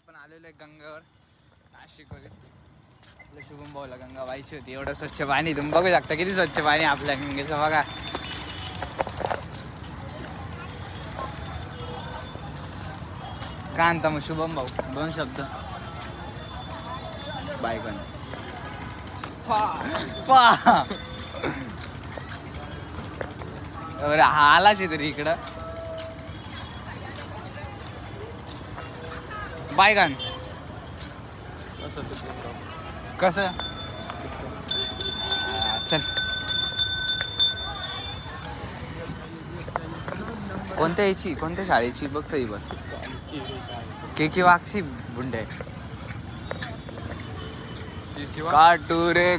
आपण आलेलो आहे गंगावर नाशिकमध्ये. आपल्या शुभम भाऊला गंगा व्हायची होती. एवढं स्वच्छ पाणी तुम्ही बघू शकता, किती स्वच्छ पाणी आपल्या गंगेचं बघा. काय आणता मग शुभम भाऊ, 2 शब्द बायकन हा आलाच आहे तरी इकडं बायगन कसं चल. कोणत्या याची, कोणत्या शाळेची बघता ही बस के वाक्षी बुंडे. काटू रे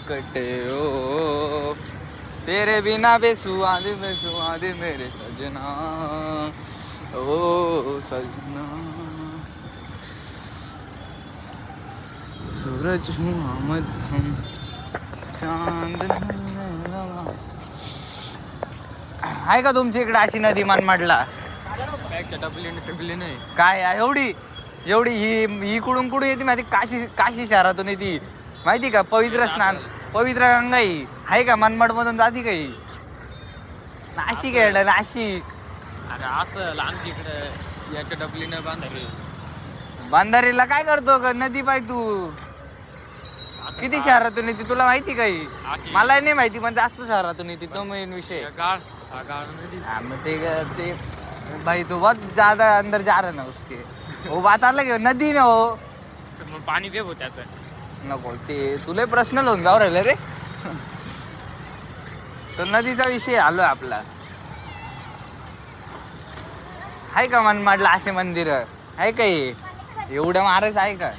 कटे ओ तेरे बिना बेसुआद मेरे सजना ओ सजना. सूरज हूँ हम चांद आहे का तुमच्या इकडे अशी नदी मनमाडला? डबली नाही काय एवढी ही कुडून कुठून येते माहिती? काशी शहरातून येते माहिती का? पवित्र स्नान, पवित्र गंगा ही आहे का मनमाड मधून जाती काही? नाशिक आहे नाशिक. अरे असं आमच्या इकडे याच्या डबलीनं बांधारीला काय करतो ग नदी पाय तू? किती शहरातून येते तुला माहिती काही? मला नाही माहिती पण जास्त शहरातून येते तो मेन विषय. मग ते भाई तू बहुत ज्यादा अंदर जा रहा ना उसके वो बात अलग है. नदी ना हो मग पाणी दे हो त्याचं. नको ते तुला पर्सनल होऊन जाऊ राहिलं रे. तर नदीचा विषय आलोय आपला. आहे का मनमाडला असे मंदिर आहे काही? एवढं महाराज आहे का?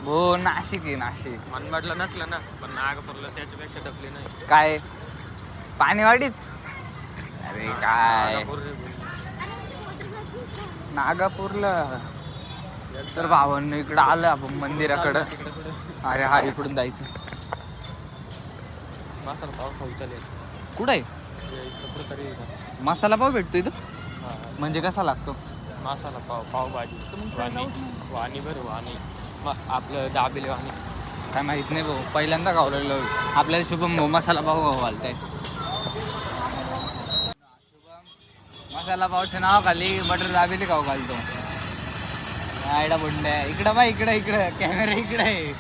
हो नाशिक आहे नाशिक. मनमाडला नसलं ना पण नागपूरला त्याच्यापेक्षा डबली नाही. काय पाणीवाडीत? अरे काय नागापूरला तर भावांनी इकडं आलं आपण मंदिराकडं. अरे हा इकडून जायचं. मसाला पाव खाऊ चालेल. कुठे तरी मसाला पाव भेटतो इथं? म्हणजे कसा लागतो? मसाला पाव, पावभाजी, वाणी बरं वाणी आपलं दाबेली वाणी. काय माहित नाही भाऊ, पहिल्यांदा खावलेलो. आपल्याला शुभम भाऊ मसाला पाव घालताय. मसाला पावच्या नाव खाली बटर दाबेली खाऊ घालतो. आयडा बुंड्या इकडं बा इकडं कॅमेरा इकडे आहे.